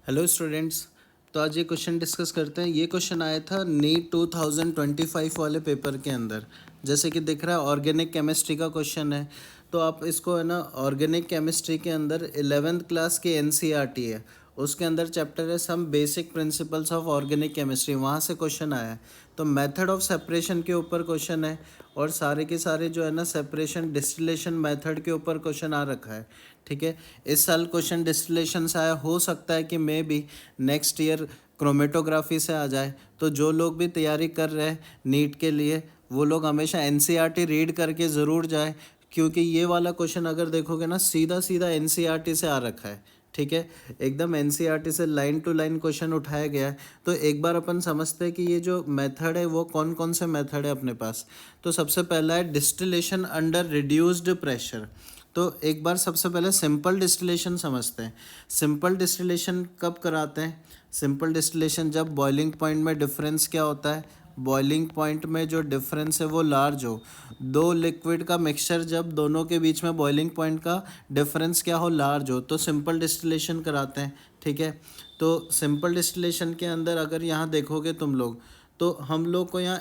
Hello students. तो आज ये क्वेश्चन डिस्कस करते हैं। ये क्वेश्चन आया था नीट 2025 वाले पेपर के अंदर। जैसे कि दिख रहा है ऑर्गेनिक केमिस्ट्री का क्वेश्चन है। तो आप इसको है ना, ऑर्गेनिक केमिस्ट्री के अंदर 11th क्लास की एनसीईआरटी है, उसके अंदर चैप्टर है some basic principles of organic chemistry, वहाँ से क्वेश्चन आया है। तो मेथड ऑफ सेपरेशन के ऊपर क्वेश्चन है और सारे के सारे जो है ना सेपरेशन डिस्टिलेशन मेथड के ऊपर क्वेश्चन आ रखा है। ठीक है, इस साल क्वेश्चन डिस्टिलेशन से आया, हो सकता है कि मे भी नेक्स्ट ईयर क्रोमेटोग्राफी से आ जाए। तो जो लोग भी तैयारी कर रहे हैं नीट के लिए, वो लोग हमेशा एनसीईआरटी रीड करके ज़रूर जाए, क्योंकि ये वाला क्वेश्चन अगर देखोगे ना सीधा सीधा एनसीईआरटी से आ रखा है। ठीक है, एकदम एनसीईआरटी से लाइन टू लाइन क्वेश्चन उठाया गया है। तो एक बार अपन समझते हैं कि ये जो मेथड है वो कौन कौन से मेथड है अपने पास। तो सबसे पहला है डिस्टिलेशन अंडर रिड्यूस्ड प्रेशर। तो एक बार सबसे पहले सिंपल डिस्टिलेशन समझते हैं। सिंपल डिस्टिलेशन कब कराते हैं? सिंपल डिस्टिलेशन जब बॉइलिंग पॉइंट में डिफरेंस क्या होता है, बॉइलिंग पॉइंट में जो डिफरेंस है वो लार्ज हो। दो लिक्विड का मिक्सचर जब दोनों के बीच में बॉइलिंग पॉइंट का डिफरेंस क्या हो, लार्ज हो, तो सिंपल डिस्टिलेशन कराते हैं। ठीक है, तो सिंपल डिस्टिलेशन के अंदर अगर यहाँ देखोगे तुम लोग, तो हम लोग को यहाँ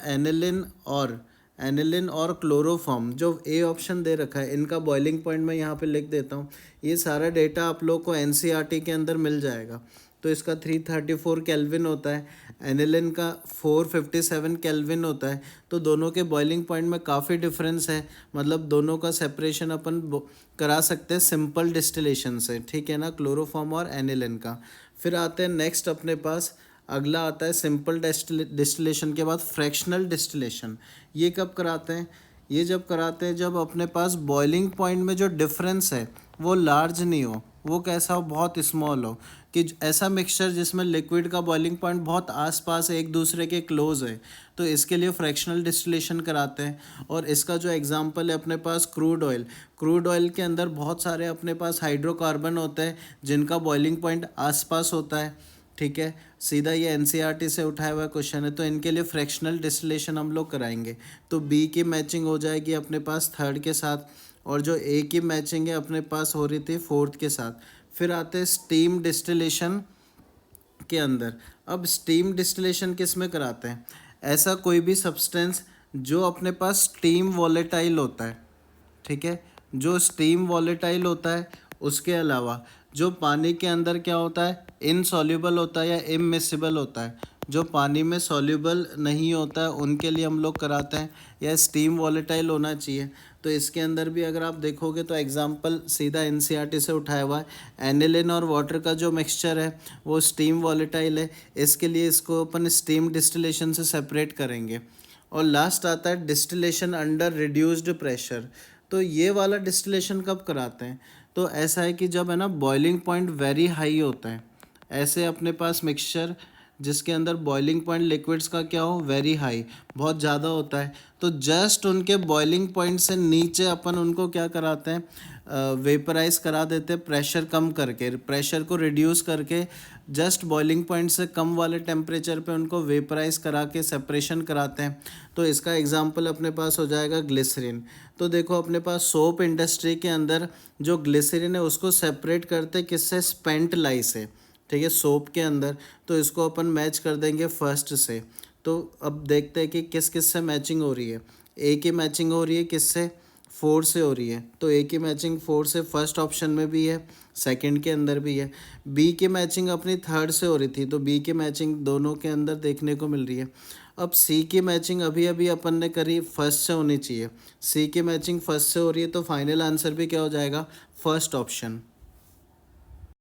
एनिलिन और क्लोरोफॉर्म जो ए ऑप्शन दे रखा है, इनका बॉइलिंग पॉइंट मैं यहाँ पे लिख देता हूँ। ये सारा डेटा आप लोग को एनसीईआरटी के अंदर मिल जाएगा। तो इसका 334 केल्विन होता है, एनिलिन का 457 केल्विन होता है। तो दोनों के बॉइलिंग पॉइंट में काफ़ी डिफरेंस है, मतलब दोनों का सेपरेशन अपन करा सकते हैं सिंपल डिस्टिलेशन से। ठीक है ना, क्लोरोफॉर्म और एनिलिन का। फिर आते हैं नेक्स्ट अपने पास, अगला आता है सिंपल डिस्टिलेशन के बाद फ्रैक्शनल डिस्टिलेशन। ये कब कराते हैं? ये जब कराते हैं जब अपने पास बॉइलिंग पॉइंट में जो डिफरेंस है वो लार्ज नहीं हो, वो कैसा हो, बहुत स्मॉल हो, कि ऐसा मिक्सचर जिसमें लिक्विड का बॉइलिंग पॉइंट बहुत आसपास एक दूसरे के क्लोज है, तो इसके लिए फ्रैक्शनल डिस्टिलेशन कराते हैं। और इसका जो एग्जांपल है अपने पास क्रूड ऑयल के अंदर बहुत सारे अपने पास हाइड्रोकार्बन होते हैं जिनका बॉइलिंग पॉइंट आसपास होता है। ठीक है, सीधा ये एनसीईआरटी से उठाया हुआ क्वेश्चन है, तो इनके लिए फ्रैक्शनल डिस्टिलेशन हम लोग कराएंगे। तो बी की मैचिंग हो जाएगी अपने पास थर्ड के साथ, और जो ए की मैचिंग है अपने पास हो रही थी फोर्थ के साथ। फिर आते हैं स्टीम डिस्टिलेशन के अंदर। अब स्टीम डिस्टिलेशन किस में कराते हैं? ऐसा कोई भी सब्सटेंस जो अपने पास स्टीम वॉलेटाइल होता है। ठीक है, जो स्टीम वॉलेटाइल होता है, उसके अलावा जो पानी के अंदर क्या होता है, इनसॉल्युबल होता है या इममिसिबल होता है। जो पानी में सॉल्युबल नहीं होता है उनके लिए हम लोग कराते हैं, या स्टीम वॉलेटाइल होना चाहिए। तो इसके अंदर भी अगर आप देखोगे तो एग्जांपल सीधा एनसीईआरटी से उठाया हुआ है। एनिलिन और वाटर का जो मिक्सचर है वो स्टीम वॉलेटाइल है, इसके लिए इसको अपन स्टीम डिस्टिलेशन से सेपरेट करेंगे। और लास्ट आता है डिस्टिलेशन अंडर रिड्यूस्ड प्रेशर। तो ये वाला डिस्टिलेशन कब कराते हैं? तो ऐसा है कि जब है ना बॉइलिंग पॉइंट वेरी हाई होता है, ऐसे अपने पास मिक्सचर जिसके अंदर बॉइलिंग पॉइंट लिक्विड्स का क्या हो, वेरी हाई, बहुत ज़्यादा होता है, तो जस्ट उनके बॉइलिंग पॉइंट से नीचे अपन उनको क्या कराते हैं, वेपराइज करा देते हैं, प्रेशर कम करके, प्रेशर को रिड्यूस करके जस्ट बॉइलिंग पॉइंट से कम वाले टेम्परेचर पे उनको वेपराइज करा के सेपरेशन कराते हैं। तो इसका एग्जांपल अपने पास हो जाएगा ग्लिसरीन। तो देखो अपने पास सोप इंडस्ट्री के अंदर जो ग्लिसरीन है उसको सेपरेट करते किससे, स्पेंट लाई से। ठीक है, सोप के अंदर। तो इसको अपन मैच कर देंगे फर्स्ट से। तो अब देखते हैं कि किस किस से मैचिंग हो रही है। ए की मैचिंग हो रही है किससे, 4 से हो रही है। तो ए की मैचिंग 4 से फर्स्ट ऑप्शन में भी है, सेकंड के अंदर भी है। बी की मैचिंग अपनी थर्ड से हो रही थी, तो बी की मैचिंग दोनों के अंदर देखने को मिल रही है। अब सी की मैचिंग अभी अभी अपन ने करी, फर्स्ट से होनी चाहिए। सी की मैचिंग फर्स्ट से हो रही है, तो फाइनल आंसर भी क्या हो जाएगा, फर्स्ट ऑप्शन।